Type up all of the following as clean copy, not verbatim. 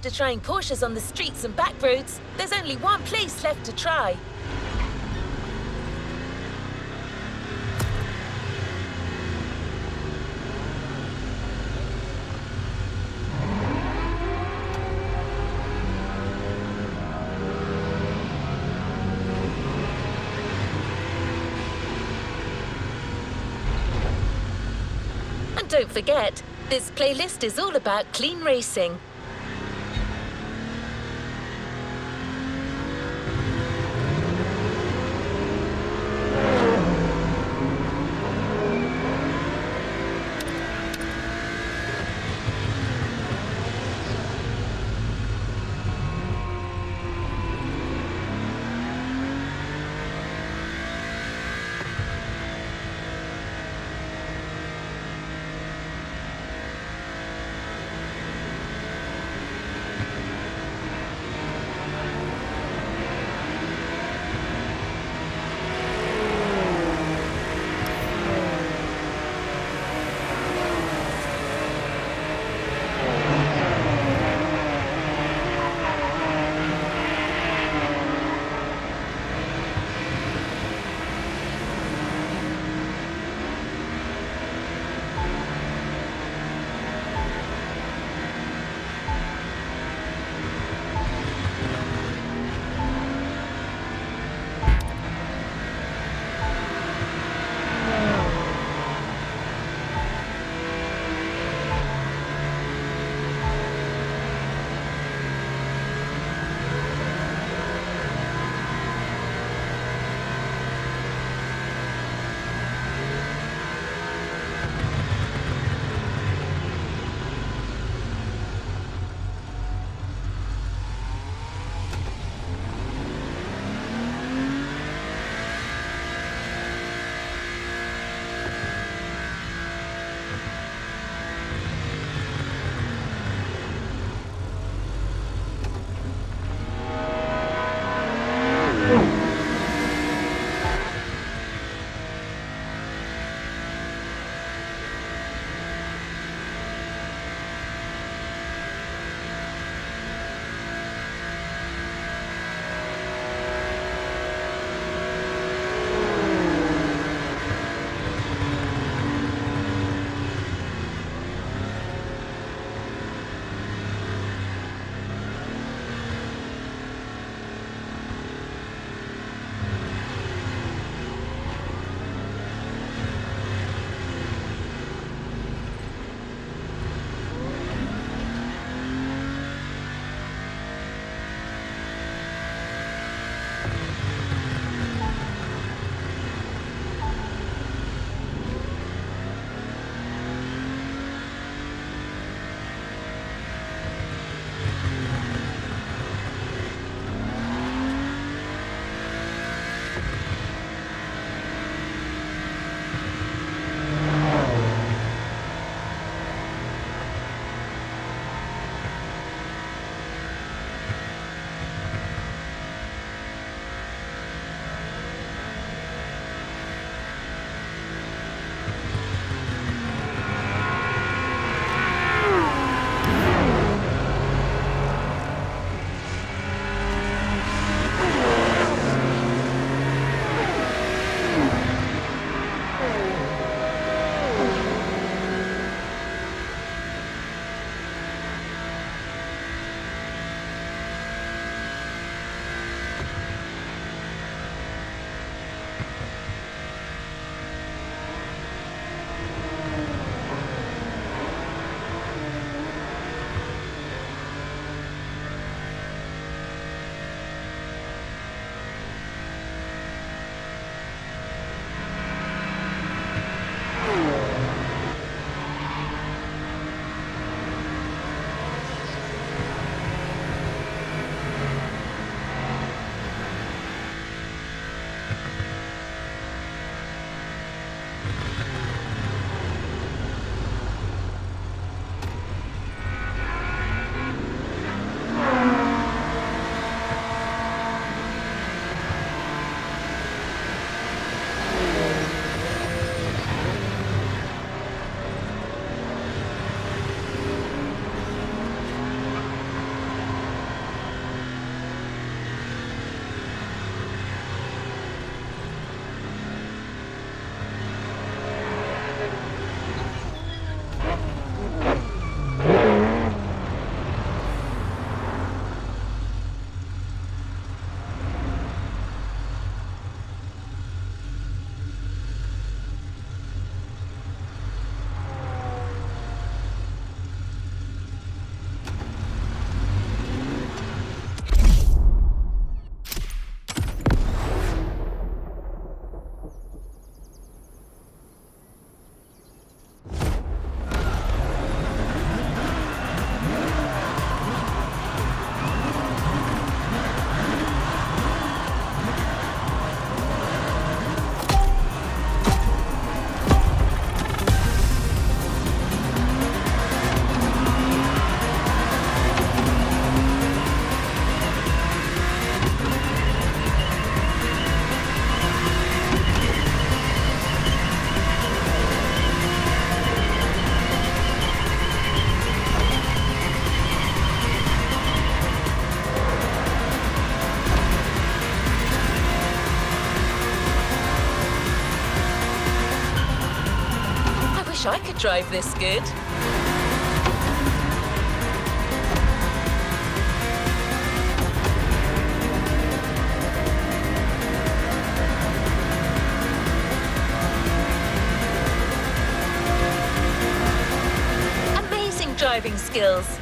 After trying Porsches on the streets and back roads, there's only one place left to try. And don't forget, this playlist is all about clean racing. wish I could drive this good. Amazing driving skills.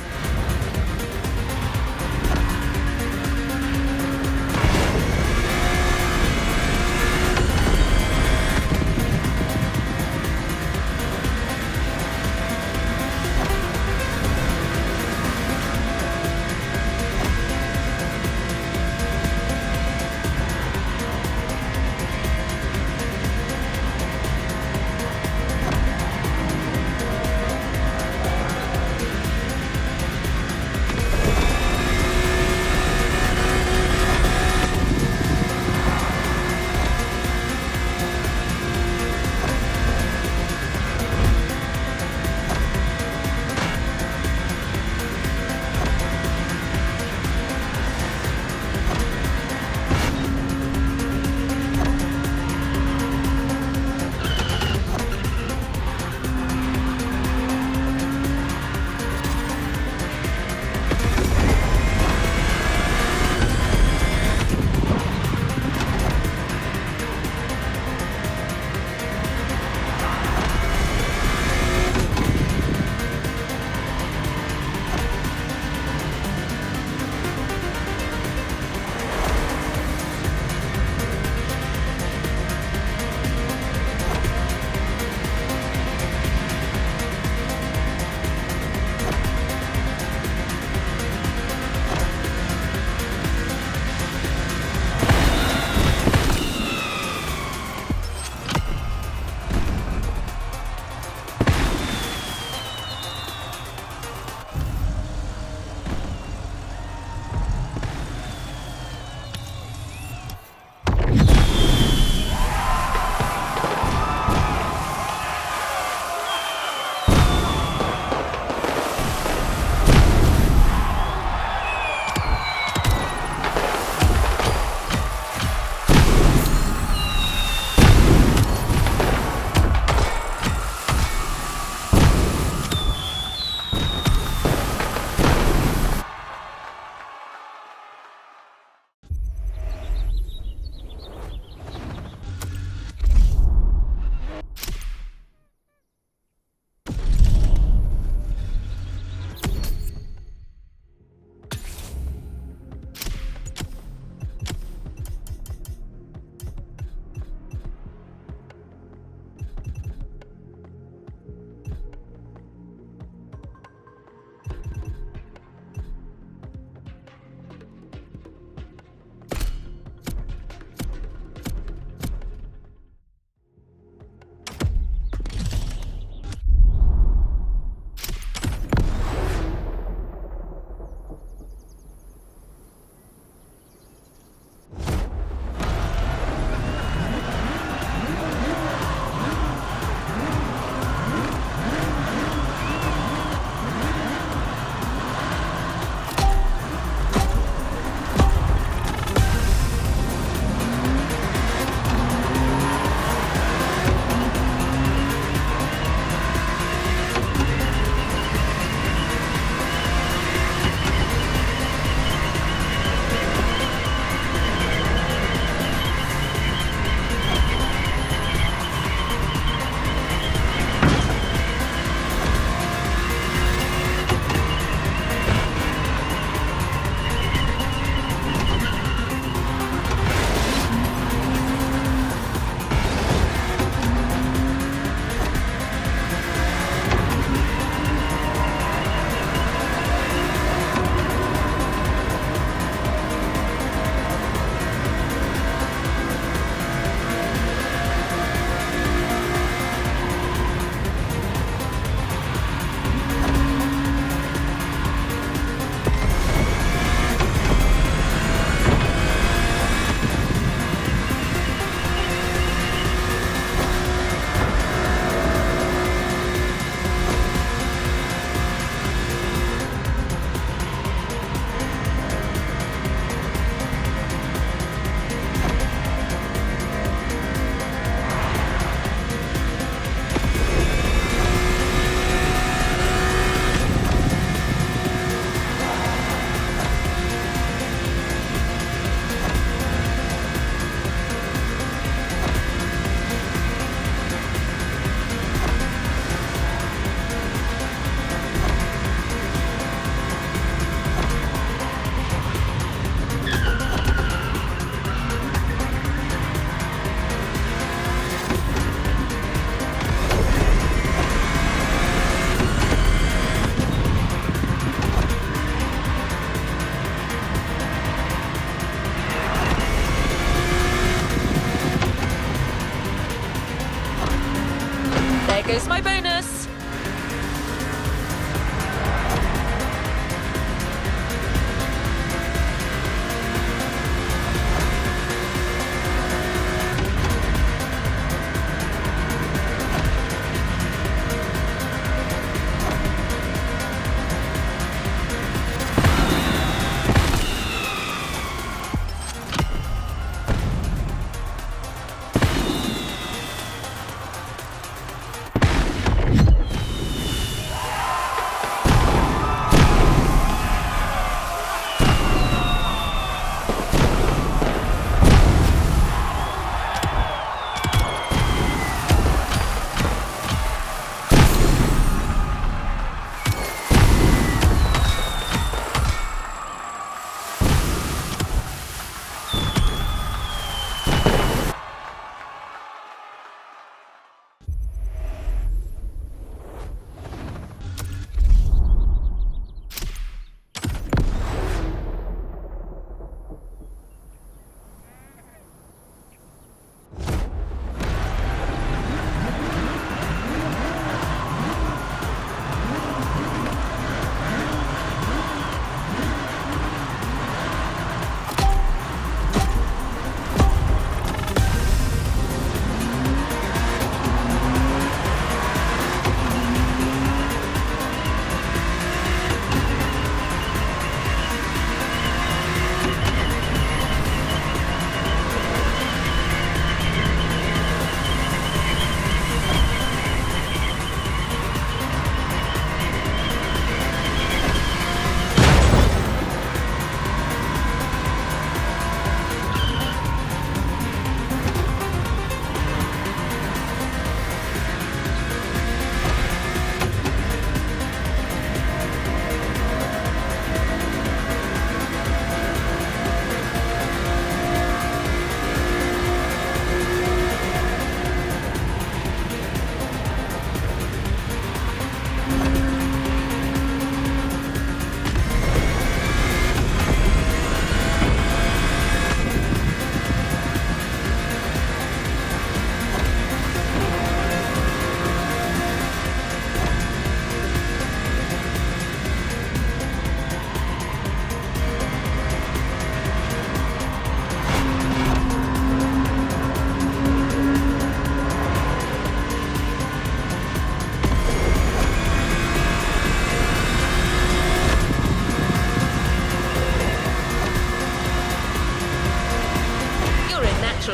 goes my bonus.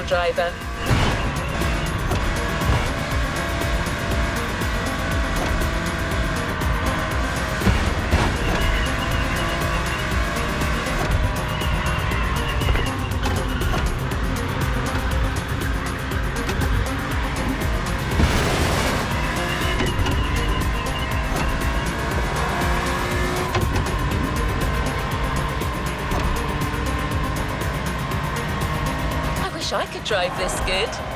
Driver. I could drive this good.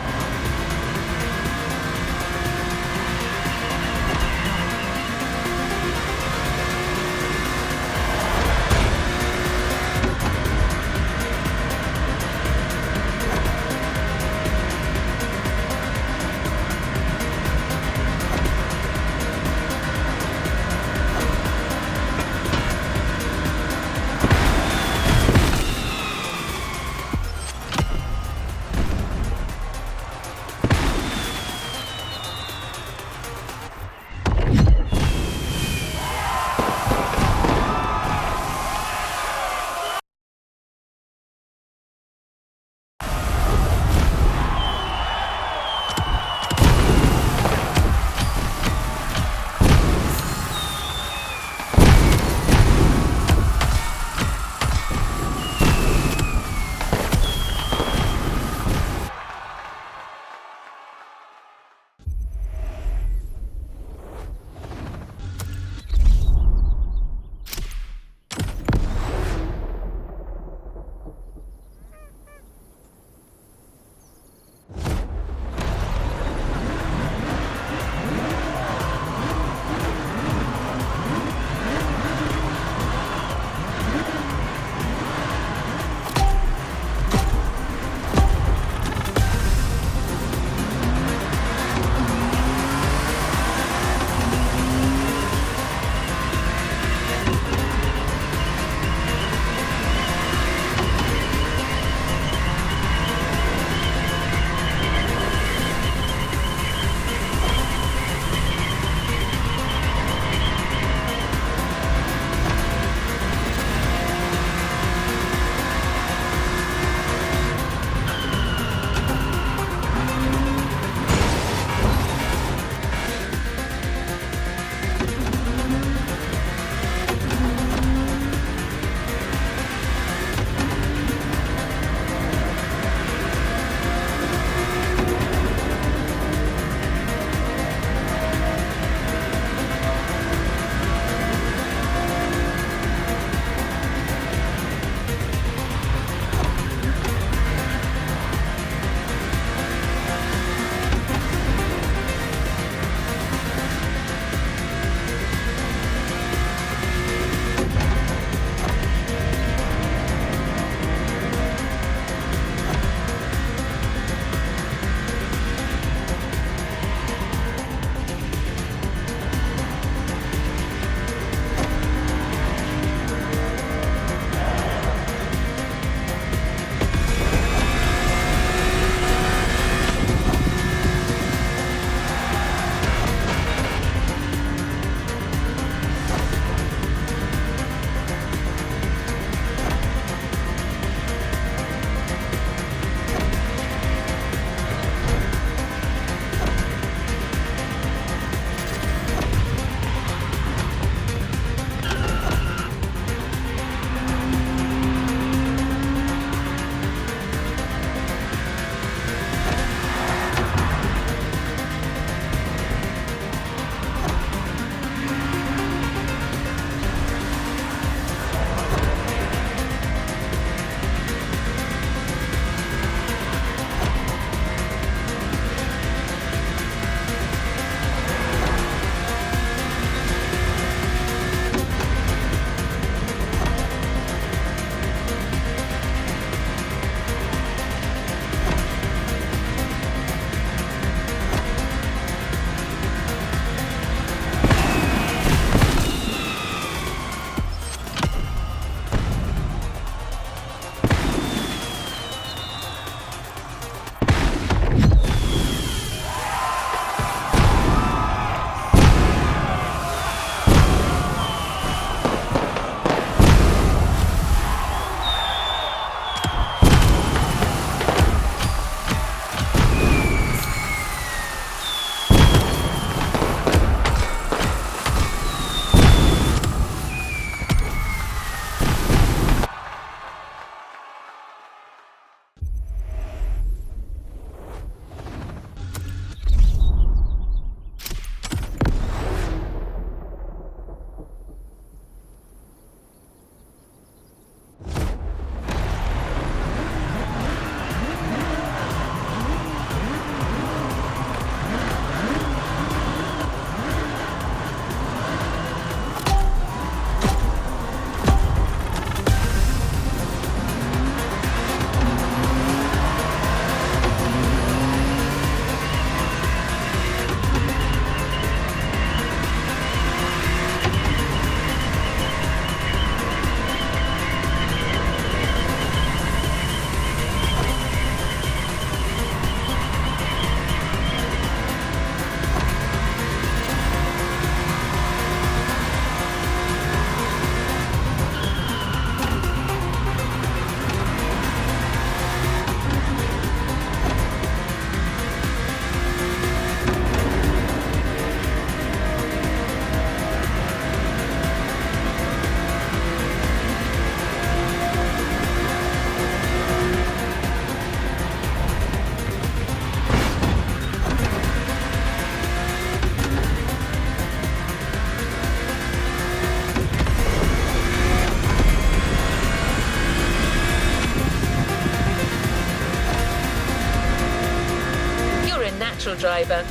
natural driver.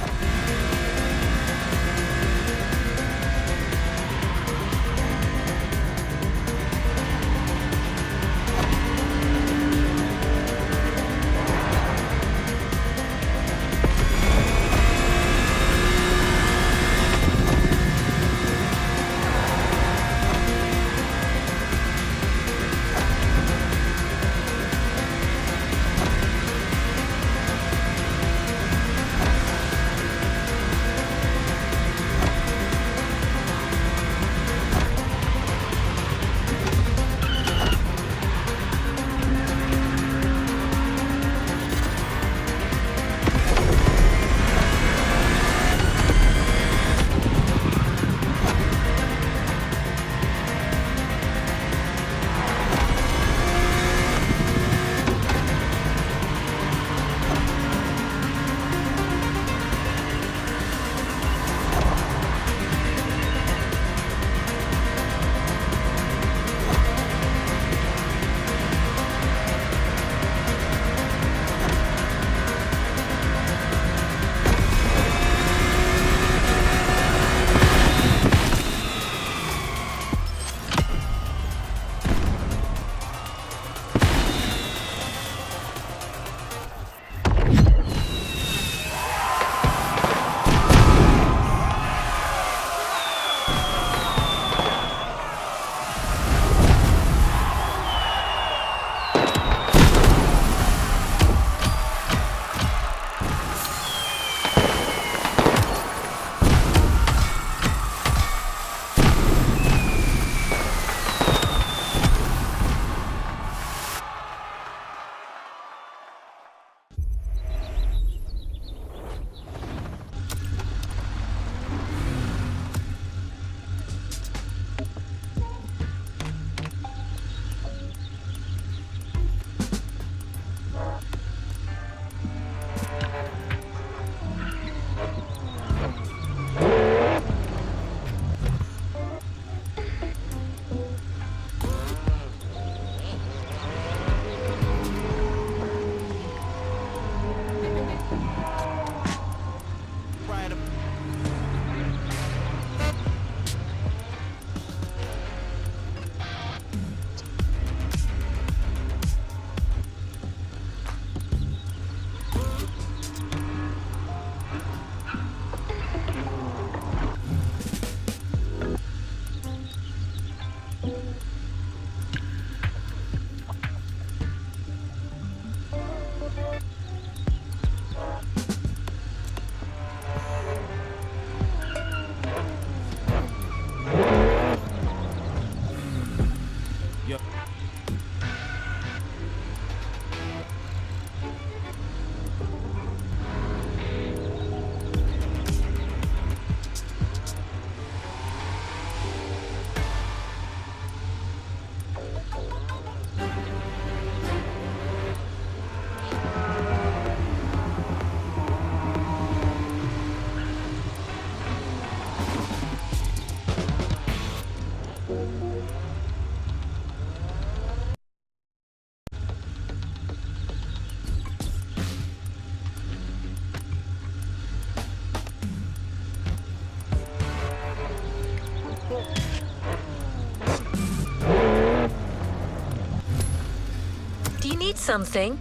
Do you need something?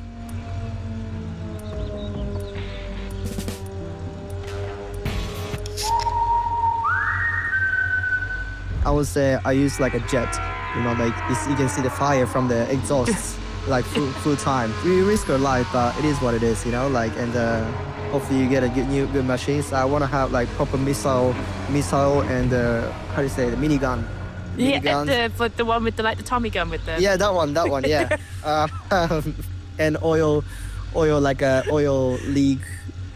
I would say I use like a jet, like you can see the fire from the exhaust, like full time. We risk our life, but it is what it is, and hopefully you get a good machines. I want to have like proper missile, and how do you say, the minigun. Yeah, the one with the Tommy gun with the. Yeah, that one, yeah. And oil leak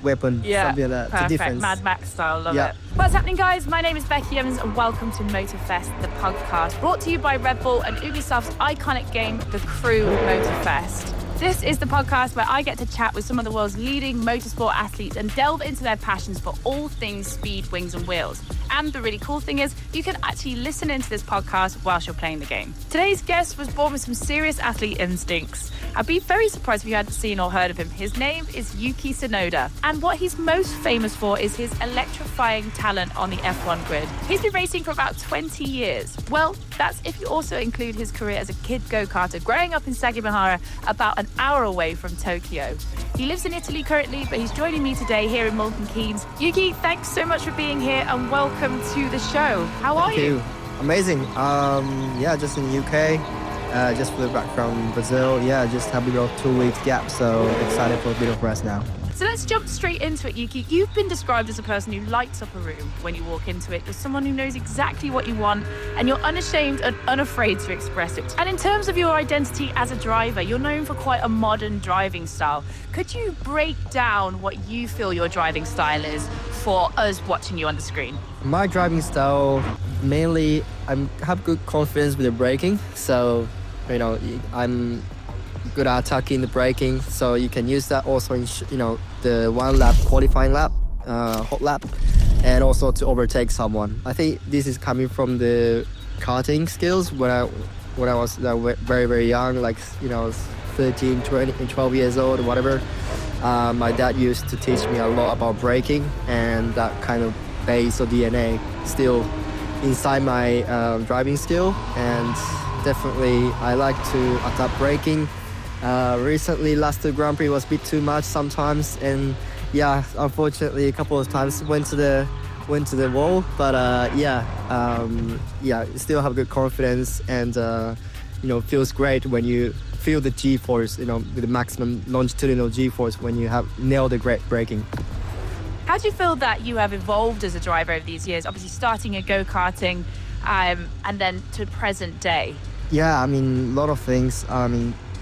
weapon, Yeah, something like that. perfect. Defense. Mad Max style, love it. What's happening, guys? My name is Becky Evans and welcome to Motorfest, the podcast, brought to you by Red Bull and Ubisoft's iconic game, the Crew Motorfest. This is the podcast where I get to chat with some of the world's leading motorsport athletes and delve into their passions for all things speed, wings and wheels. And the really cool thing is you can actually listen into this podcast whilst you're playing the game. Today's guest was born with some serious athlete instincts. I'd be very surprised if you hadn't seen or heard of him. His name is Yuki Tsunoda, and what he's most famous for is his electrifying talent on the F1 grid. He's been racing for about 20 years. Well, that's if you also include his career as a kid go-karter, growing up in Sagamihara, about an hour away from Tokyo. He lives in Italy currently, but he's joining me today here in Milton Keynes. Yuki, thanks so much for being here and welcome to the show. How are you? Amazing. Just in the UK. Just flew back from Brazil. Yeah, just having a 2 weeks gap, so excited for a bit of rest now. So let's jump straight into it, Yuki. You've been described as a person who lights up a room when you walk into it. You're someone who knows exactly what you want, and you're unashamed and unafraid to express it. And in terms of your identity as a driver, you're known for quite a modern driving style. Could you break down what you feel your driving style is for us watching you on the screen? My driving style, mainly, I have good confidence with the braking. So, I'm good at attacking the braking. So you can use that also in, the 1 lap qualifying lap, hot lap, and also to overtake someone. I think this is coming from the karting skills when I was very, very young, like, 13, 20, 12 years old or whatever. My dad used to teach me a lot about braking, and that kind of base or DNA still inside my driving skill. And definitely I like to attack braking. Recently, last Grand Prix was a bit too much sometimes, and unfortunately a couple of times went to the wall. But still have good confidence, and feels great when you feel the G-force, with the maximum longitudinal G-force when you have nailed the great braking. How do you feel that you have evolved as a driver over these years? Obviously starting in go-karting, and then to present day. Yeah, a lot of things.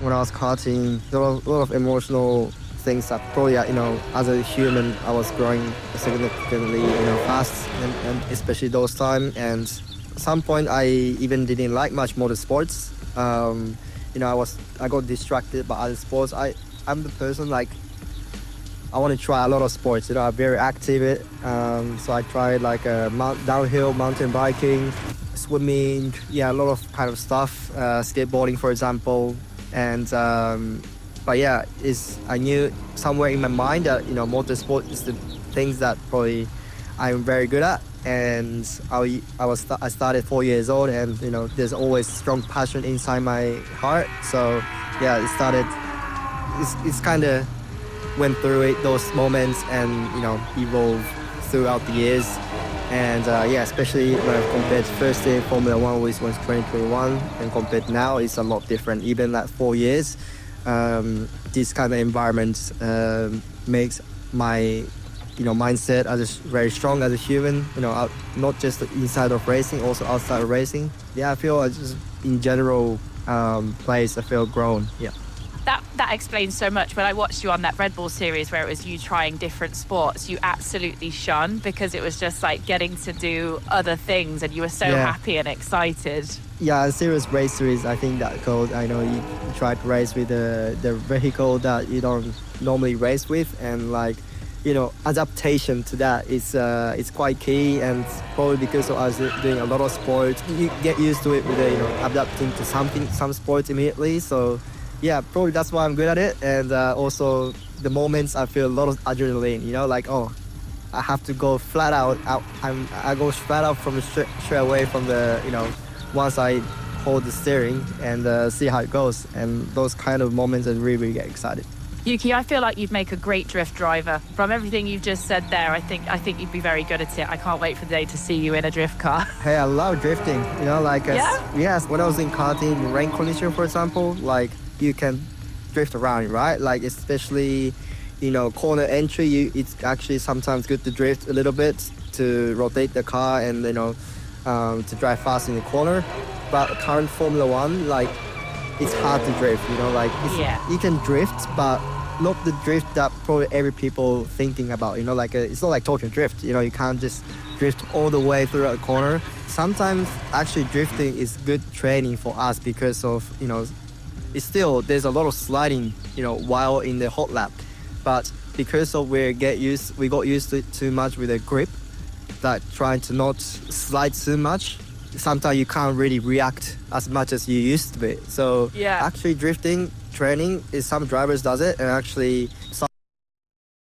When I was karting, there were a lot of emotional things that probably, as a human, I was growing significantly, fast, and especially those times. And at some point, I even didn't like much motorsports. I got distracted by other sports. I'm the person, like, I want to try a lot of sports. I'm very active. So I tried like downhill mountain biking, swimming, a lot of kind of stuff, skateboarding, for example. And I knew somewhere in my mind that motorsport is the things that probably I'm very good at. And I started 4 years old, and there's always strong passion inside my heart. So it started. It's kind of went through it, those moments, and evolved throughout the years. And especially when I compared first day Formula 1 was 2021 and compared now, it's a lot different. Even at 4 years, this kind of environment makes my mindset as very strong as a human. Not just inside of racing, also outside of racing. I feel I just in general place I feel grown. That explains so much. When I watched you on that Red Bull series where it was you trying different sports, you absolutely shone, because it was just like getting to do other things, and you were so happy and excited. Yeah, serious race series, I think that code. I know you try to race with the vehicle that you don't normally race with, and adaptation to that is quite key. And probably because of us doing a lot of sports, you get used to it with adapting to some sports immediately. So probably that's why I'm good at it. And also the moments I feel a lot of adrenaline, I have to go flat out. I go flat out from straight away from the, once I hold the steering and see how it goes. And those kind of moments I really get excited. Yuki, I feel like you'd make a great drift driver. From everything you've just said there, I think you'd be very good at it. I can't wait for the day to see you in a drift car. Hey, I love drifting. Yes, when I was in karting, rain condition, for example, you can drift around, right? Especially, corner entry, it's actually sometimes good to drift a little bit to rotate the car and, to drive fast in the corner. But current Formula 1, it's hard to drift, you can drift, but not the drift that probably every people thinking about, it's not like Tokyo Drift, you can't just drift all the way through a corner. Sometimes actually drifting is good training for us because of, it's still, there's a lot of sliding, while in the hot lap. But because of we got used to it too much with the grip, like trying to not slide too much. Sometimes you can't really react as much as you used to be. So Yeah. actually drifting training is some drivers does it, and actually some